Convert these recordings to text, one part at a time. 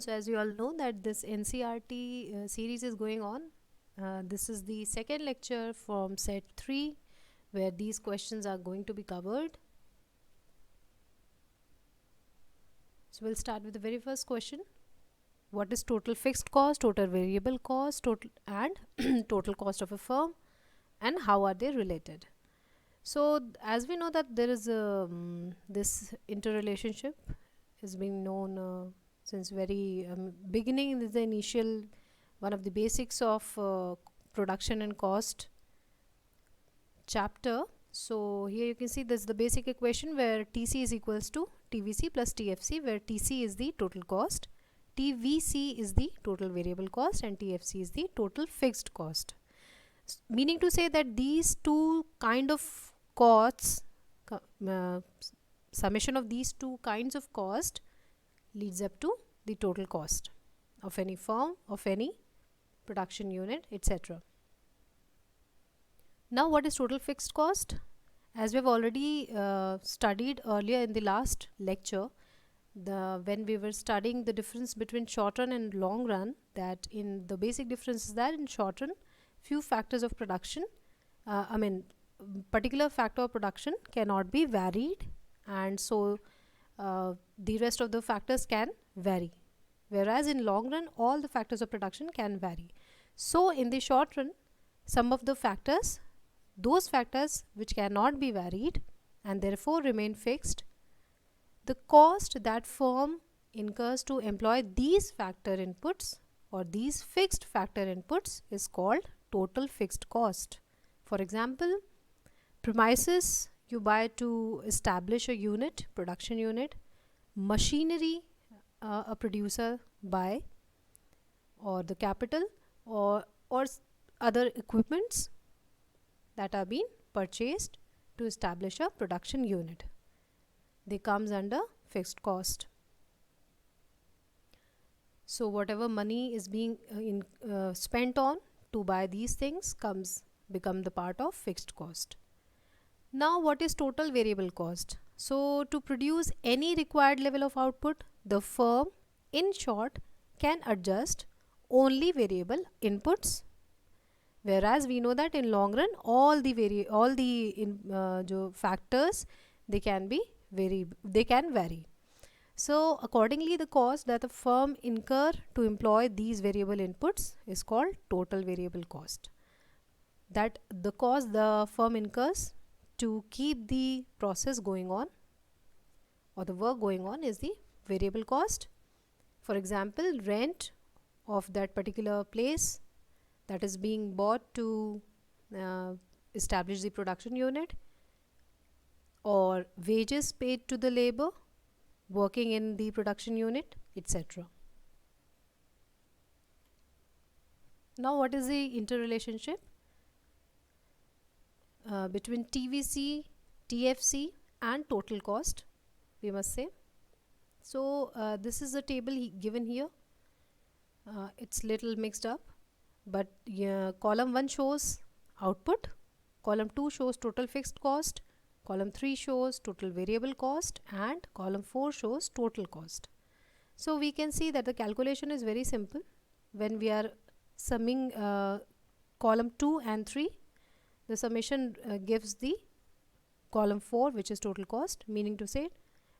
So as you all know that this NCRT series is going on. This is the second lecture from set 3 where these questions are going to be covered. So we'll start with the very first question. What is total fixed cost, total variable cost, total and total cost of a firm, and how are they related? So as we know that there is this interrelationship has been known since very beginning. Is the initial one of the basics of production and cost chapter. So here you can see this is the basic equation where TC is equals to TVC plus TFC, where TC is the total cost, TVC is the total variable cost, and TFC is the total fixed cost. Meaning to say that these two kind of costs, summation of these two kinds of cost leads up to the total cost of any firm, of any production unit, etc. Now what is total fixed cost? As we have already studied earlier in the last lecture, when we were studying the difference between short run and long run, that in the basic difference is that in short run few factors of production, particular factor of production cannot be varied, and so the rest of the factors can vary, whereas in long run all the factors of production can vary. So in the short run, some of the factors, those factors which cannot be varied and therefore remain fixed, the cost that firm incurs to employ these factor inputs or these fixed factor inputs is called total fixed cost. For example, premises you buy to establish a unit, production unit, machinery a producer buy, or the capital or other equipments that are being purchased to establish a production unit. They comes under fixed cost. So whatever money is being spent on to buy these things become the part of fixed cost. Now what is total variable cost? So to produce any required level of output, the firm in short can adjust only variable inputs, whereas we know that in long run all the factors they can vary. So accordingly, the cost that the firm incur to employ these variable inputs is called total variable cost. That the cost the firm incurs to keep the process going on or the work going on is the variable cost. For example, rent of that particular place that is being bought to establish the production unit, or wages paid to the labor working in the production unit, etc. Now what is the interrelationship between TVC, TFC and total cost, we must say. So this is the table given here. It's little mixed up, but column 1 shows output, column 2 shows total fixed cost, column 3 shows total variable cost, and column 4 shows total cost. So we can see that the calculation is very simple. When we are summing column 2 and 3, the summation gives the column 4, which is total cost, meaning to say,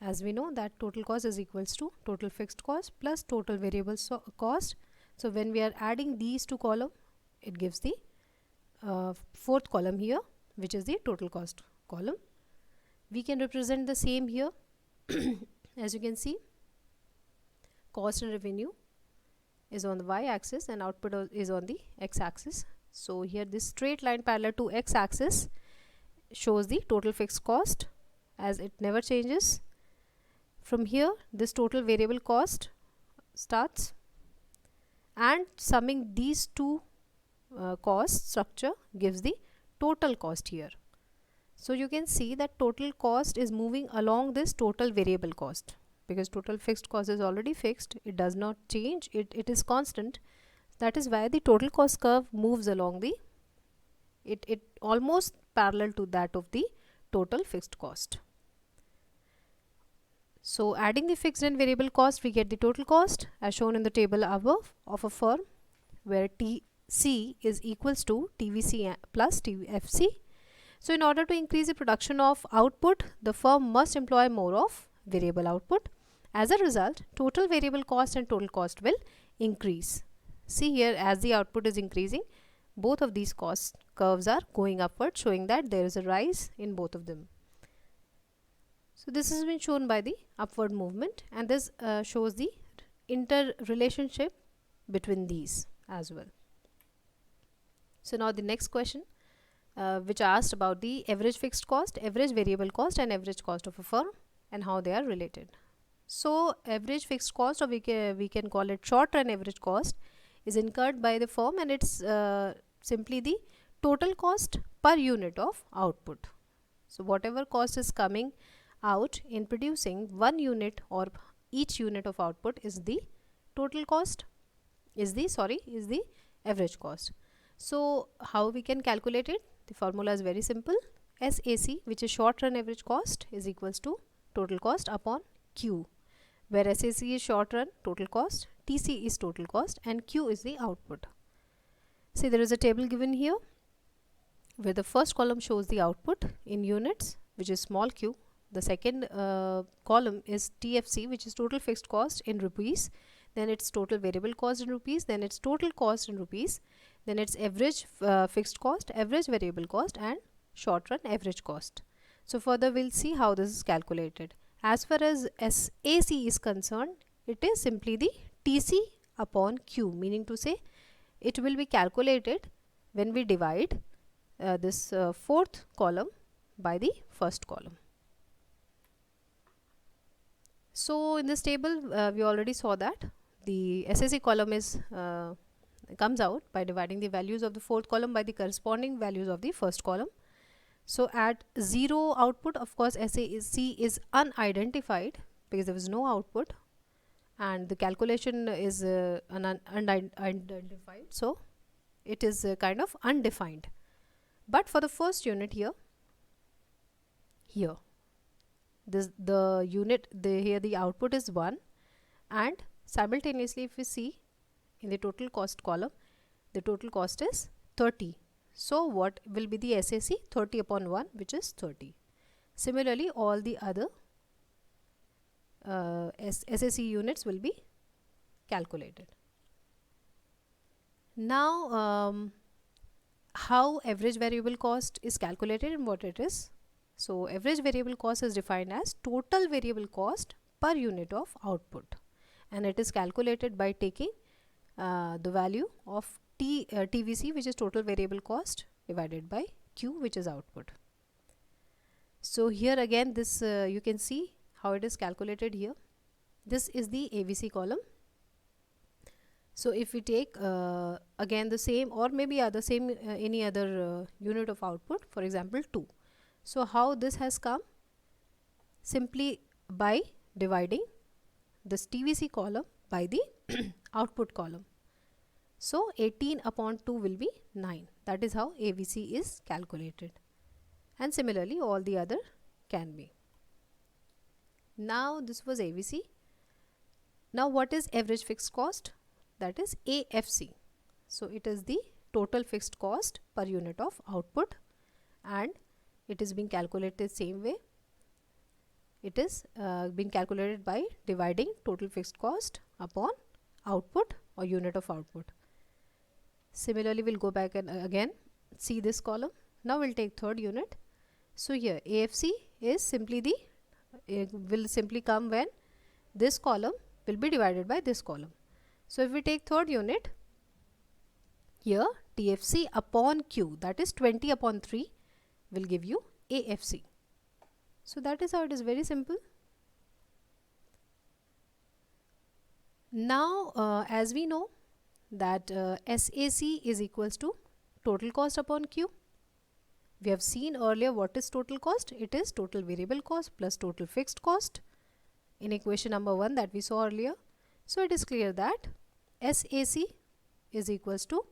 as we know that total cost is equals to total fixed cost plus total variable cost. So when we are adding these two columns, it gives the fourth column here, which is the total cost column. We can represent the same here. As you can see, cost and revenue is on the y-axis and output is on the x-axis. So here this straight line parallel to x-axis shows the total fixed cost as it never changes. From here this total variable cost starts, and summing these two cost structure gives the total cost here. So you can see that total cost is moving along this total variable cost, because total fixed cost is already fixed, it does not change, it is constant. That is why the total cost curve moves along the it almost parallel to that of the total fixed cost. So adding the fixed and variable cost, we get the total cost as shown in the table above of a firm, where TC is equals to TVC plus TFC. So in order to increase the production of output, the firm must employ more of variable output. As a result, total variable cost and total cost will increase. See here, as the output is increasing, both of these cost curves are going upward, showing that there is a rise in both of them. So this has been shown by the upward movement, and this shows the interrelationship between these as well. So now the next question, which asked about the average fixed cost, average variable cost and average cost of a firm and how they are related. So average fixed cost, or we can call it short run average cost, is incurred by the firm, and it's simply the total cost per unit of output. So whatever cost is coming out in producing one unit or each unit of output is the total cost, is the average cost. So how we can calculate it? The formula is very simple. SAC, which is short run average cost, is equals to total cost upon Q, where SAC is short run total cost, TC is total cost, and Q is the output. See, there is a table given here where the first column shows the output in units, which is small q. The second column is TFC, which is total fixed cost in rupees, then it's total variable cost in rupees, then it's total cost in rupees, then it's average fixed cost, average variable cost, and short run average cost. So further we'll see how this is calculated. As far as SAC is concerned, it is simply the TC upon Q, meaning to say it will be calculated when we divide this fourth column by the first column. So in this table we already saw that the SAC column is comes out by dividing the values of the fourth column by the corresponding values of the first column. So at 0 output, of course SAC is unidentified because there was no output, and the calculation is unidentified, so it is kind of undefined. But for the first unit here the unit, here the output is 1, and simultaneously if we see in the total cost column, the total cost is 30. So what will be the SAC? 30 upon 1, which is 30. Similarly, all the other SAC units will be calculated. Now how average variable cost is calculated and what it is? So average variable cost is defined as total variable cost per unit of output, and it is calculated by taking the value of TVC, which is total variable cost, divided by Q, which is output. So here again this you can see how it is calculated here. This is the AVC column. So if we take again the same, or maybe any other unit of output, for example 2. So how this has come? Simply by dividing this TVC column by the output column. So 18 upon 2 will be 9. That is how AVC is calculated, and similarly all the other can be. Now this was AVC. Now what is average fixed cost? That is AFC. So it is the total fixed cost per unit of output, and it is being calculated same way. It is being calculated by dividing total fixed cost upon output or unit of output. Similarly, we'll go back and again see this column. Now we'll take third unit. So here AFC is simply the will simply come when this column will be divided by this column. So if we take third unit, here TFC upon Q, that is 20 upon 3, will give you AFC. So that is how it is, very simple. Now as we know that SAC is equals to total cost upon Q. We have seen earlier what is total cost. It is total variable cost plus total fixed cost in equation number 1 that we saw earlier. So it is clear that SAC is equals to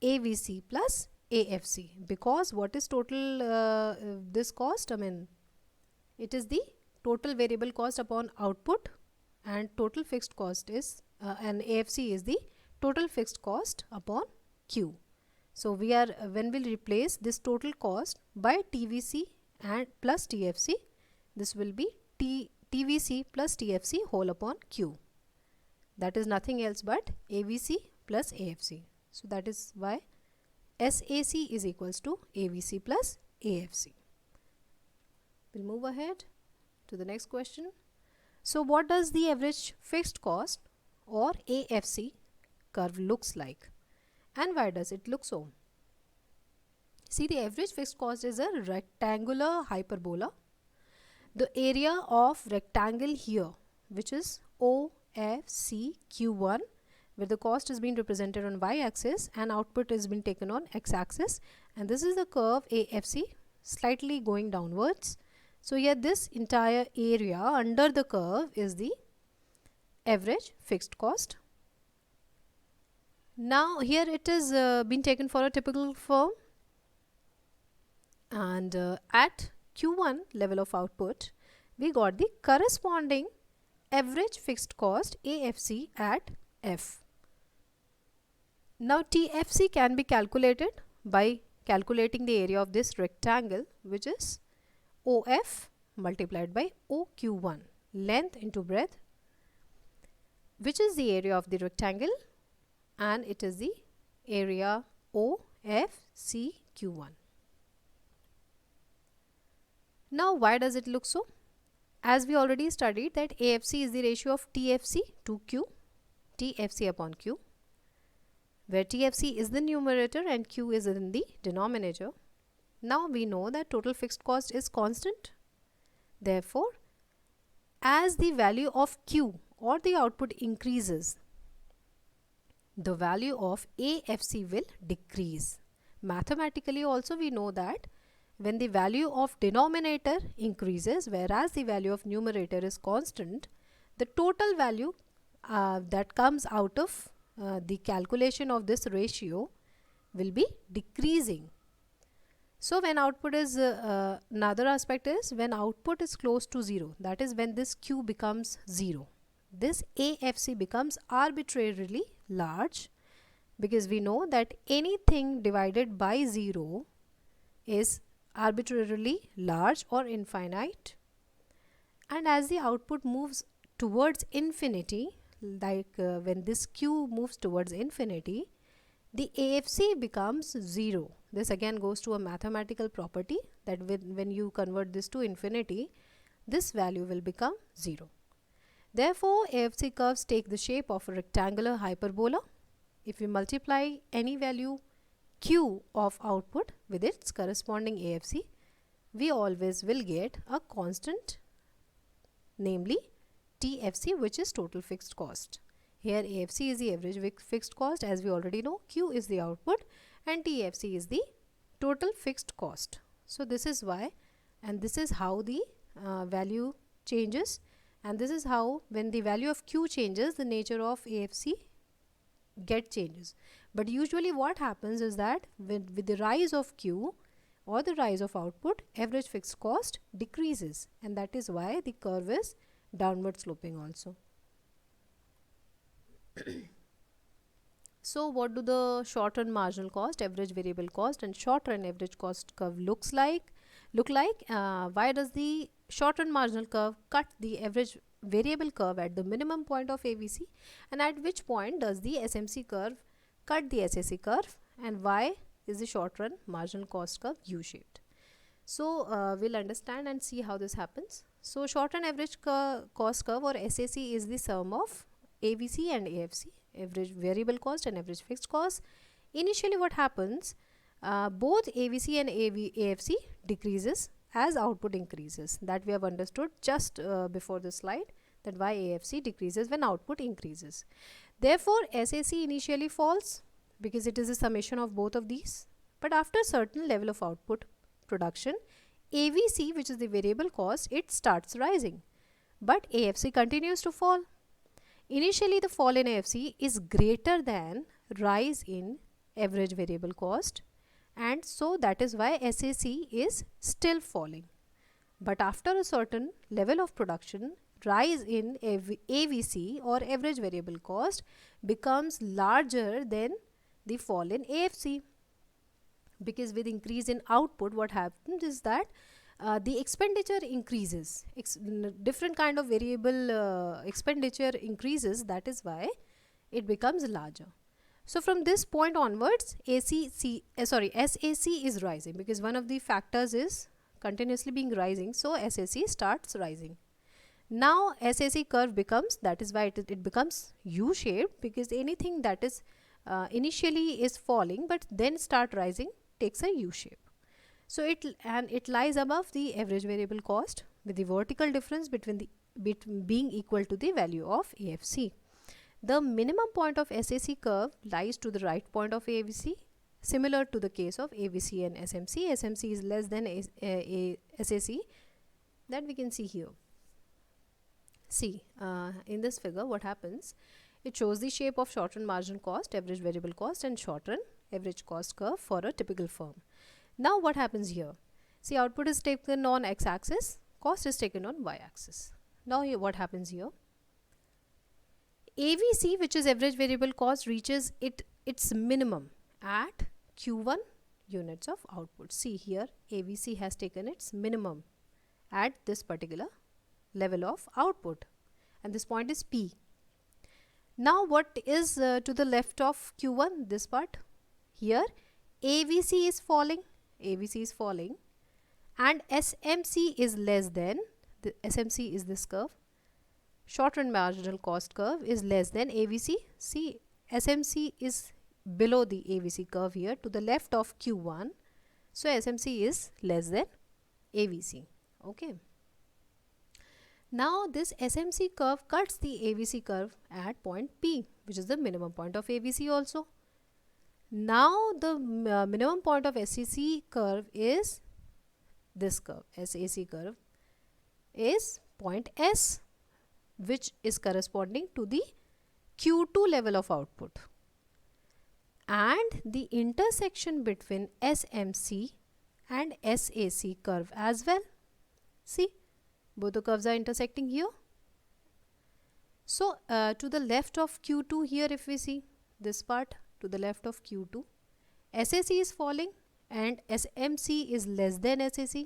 AVC plus AFC, because what is total this cost? I mean, it is the total variable cost upon output, and total fixed cost is and AFC is the total fixed cost upon Q. So we are when we'll replace this total cost by TVC and plus TFC, this will be TVC plus TFC whole upon Q. That is nothing else but AVC plus AFC. So that is why SAC is equals to AVC plus AFC. We'll move ahead to the next question. So what does the average fixed cost or AFC curve looks like, and why does it look so? See, the average fixed cost is a rectangular hyperbola. The area of rectangle here, which is OFCQ1, where the cost is being represented on y-axis and output is being taken on x-axis, and this is the curve AFC slightly going downwards. So here this entire area under the curve is the average fixed cost. Now here it is been taken for a typical firm, and at Q1 level of output we got the corresponding average fixed cost AFC at F. Now TFC can be calculated by calculating the area of this rectangle, which is OF multiplied by OQ1, length into breadth, which is the area of the rectangle, and it is the area OFCQ1. Now why does it look so? As we already studied that AFC is the ratio of TFC to Q, TFC upon Q, where TFC is the numerator and Q is in the denominator. Now we know that total fixed cost is constant. Therefore, as the value of Q or the output increases, the value of AFC will decrease. Mathematically also we know that when the value of denominator increases whereas the value of numerator is constant, the total value that comes out of the calculation of this ratio will be decreasing. So when output is another aspect is when output is close to 0, that is when this Q becomes 0. This AFC becomes arbitrarily large, because we know that anything divided by 0 is arbitrarily large or infinite, and as the output moves towards infinity, like when this Q moves towards infinity, the AFC becomes 0. This again goes to a mathematical property that when you convert this to infinity, this value will become 0. Therefore, AFC curves take the shape of a rectangular hyperbola. If we multiply any value Q of output with its corresponding AFC, we always will get a constant, namely TFC, which is total fixed cost. Here AFC is the average fixed cost, as we already know. Q is the output and TFC is the total fixed cost. So this is why, and this is how the value changes, and this is how when the value of Q changes, the nature of AFC changes. But usually what happens is that with the rise of Q or the rise of output, average fixed cost decreases, and that is why the curve is downward sloping also. So what do the short run marginal cost, average variable cost and short run average cost curve look like? Why does the short run marginal curve cut the average variable curve at the minimum point of AVC, and at which point does the SMC curve cut the SAC curve, and why is the short run marginal cost curve U-shaped? So we'll understand and see how this happens. So short run average cost curve or SAC is the sum of AVC and AFC, average variable cost and average fixed cost. Initially what happens, both AVC and AFC decreases as output increases. That we have understood just before the slide, that why AFC decreases when output increases. Therefore SAC initially falls because it is a summation of both of these, but after certain level of output production, AVC, which is the variable cost, it starts rising, but AFC continues to fall. Initially the fall in AFC is greater than rise in average variable cost, and so that is why SAC is still falling. But after a certain level of production, rise in AVC or average variable cost becomes larger than the fall in AFC, because with increase in output what happens is that the expenditure increases. Different kind of variable expenditure increases, that is why it becomes larger. So from this point onwards, SAC is rising, because one of the factors is continuously being rising, so SAC starts rising. Now SAC curve becomes, that is why it becomes U-shaped, because anything that is initially is falling but then start rising takes a U-shape. So it lies above the average variable cost, with the vertical difference between being equal to the value of AFC. The minimum point of SAC curve lies to the right point of AVC, similar to the case of AVC and SMC. SMC is less than SAC, that we can see here. See, in this figure what happens, it shows the shape of short-run marginal cost, average variable cost and short-run average cost curve for a typical firm. Now what happens here? See, output is taken on x-axis, cost is taken on y-axis. Now here what happens here? AVC, which is average variable cost, reaches its minimum at Q1 units of output. See here, AVC has taken its minimum at this particular level of output, and this point is P. Now what is to the left of Q1, this part? Here AVC is falling, and SMC is less than, the SMC is this curve, short run marginal cost curve is less than AVC. See, SMC is below the AVC curve here to the left of Q1, so SMC is less than AVC. Okay. Now this SMC curve cuts the AVC curve at point P, which is the minimum point of AVC also. Now the minimum point of SAC curve is this curve, SAC curve is point S, which is corresponding to the Q2 level of output, and the intersection between SMC and SAC curve as well. See, both the curves are intersecting here. So to the left of Q2 here, if we see this part, to the left of Q2, SAC is falling and SMC is less than SAC.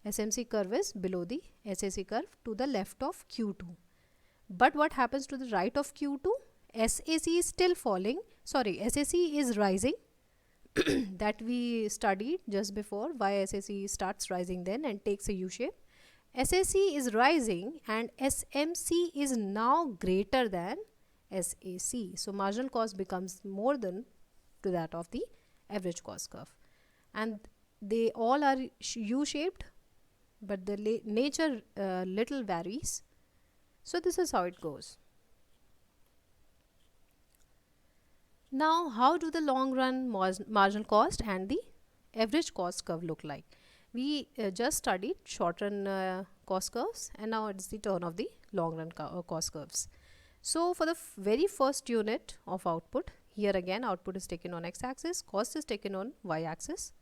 SMC curve is below the SAC curve to the left of Q2. But what happens to the right of Q2? SAC is still falling, sorry, SAC is rising that we studied just before, why SAC starts rising then and takes a U shape. SAC is rising and SMC is now greater than SAC. So marginal cost becomes more than to that of the average cost curve. And they all are U-shaped, but the nature little varies. So this is how it goes. Now how do the long run marginal cost and the average cost curve look like? We just studied short run cost curves, and now it's the turn of the long run cost curves. So for the very first unit of output, here again output is taken on x-axis, cost is taken on y-axis.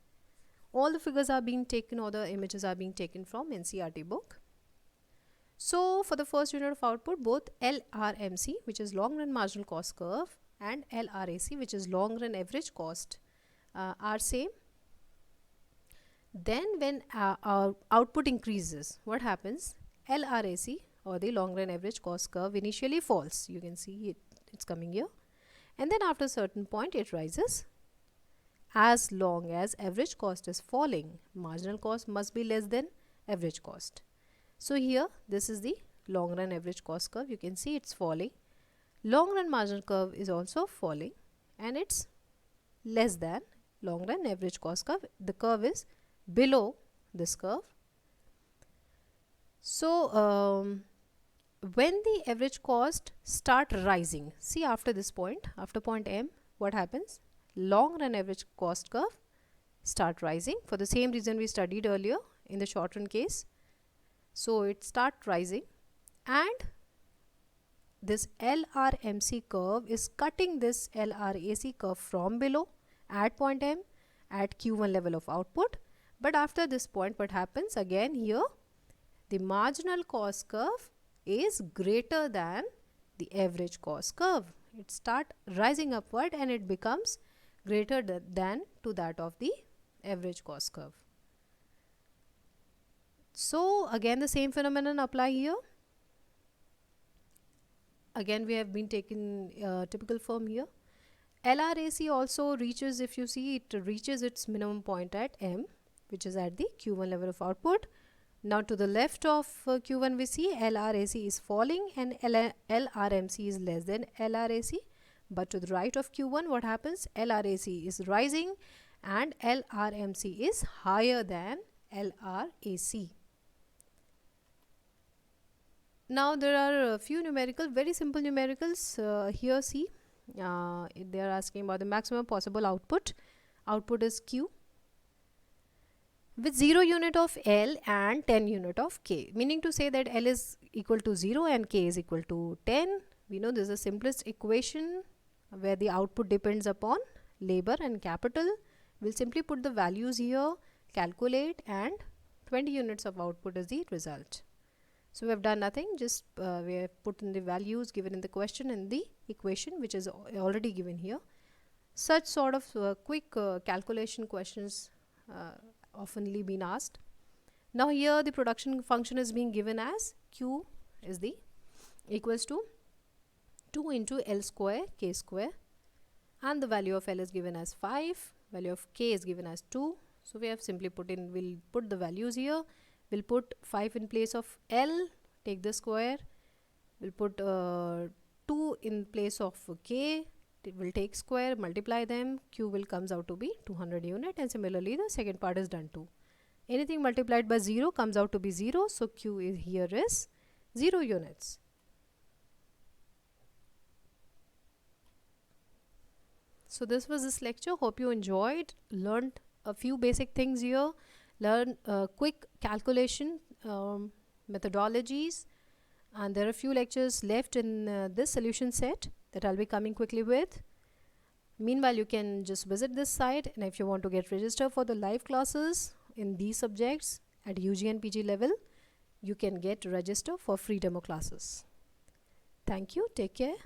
All the figures are being taken, or the images are being taken from NCERT book. So for the first unit of output, both LRMC, which is long run marginal cost curve, and LRAC, which is long run average cost, are same. Then when our output increases, what happens? LRAC, or the long run average cost curve, initially falls. You can see it's coming here, and then after a certain point it rises. As long as average cost is falling, marginal cost must be less than average cost. So here this is the long run average cost curve. You can see it's falling. Long run marginal curve is also falling, and it's less than long run average cost curve. The curve is below this curve. So when the average cost start rising, see after this point, after point M, what happens? Long run average cost curve start rising for the same reason we studied earlier in the short run case. So it start rising, and this LRMC curve is cutting this LRAC curve from below at point M at Q1 level of output. But after this point, what happens? Again here the marginal cost curve is greater than the average cost curve. It starts rising upward and it becomes greater than to that of the average cost curve. So again the same phenomenon apply here. Again we have been taken typical firm here. LRAC also reaches, if you see, it reaches its minimum point at M, which is at the Q1 level of output. Now to the left of Q1 we see LRAC is falling and LRMC is less than LRAC. But to the right of Q1 what happens? LRAC is rising and LRMC is higher than LRAC. Now there are a few numerical, very simple numericals here. See, they are asking about the maximum possible output. Output is Q with 0 unit of L and 10 unit of K, meaning to say that L is equal to 0 and K is equal to 10. We know this is the simplest equation where the output depends upon labor and capital. We'll simply put the values here, calculate, and 20 units of output is the result. So we have done nothing, just we have put in the values given in the question in the equation, which is already given here. Such sort of quick calculation questions oftenly been asked. Now here the production function is being given as Q is the equals to 2 into L square K square, and the value of L is given as 5, value of K is given as 2. So we have simply put in, we'll put the values here. We'll put 5 in place of L, take the square. We'll put 2 in place of K, we'll take square, multiply them. Q will comes out to be 200 unit, and similarly the second part is done too. Anything multiplied by 0 comes out to be 0, so Q is here is 0 units. So this was this lecture. Hope you enjoyed, learned a few basic things here, learn quick calculation methodologies, and there are a few lectures left in this solution set that I'll be coming quickly with. Meanwhile, you can just visit this site, and if you want to get registered for the live classes in these subjects at UG and PG level, you can get registered for free demo classes. Thank you. Take care.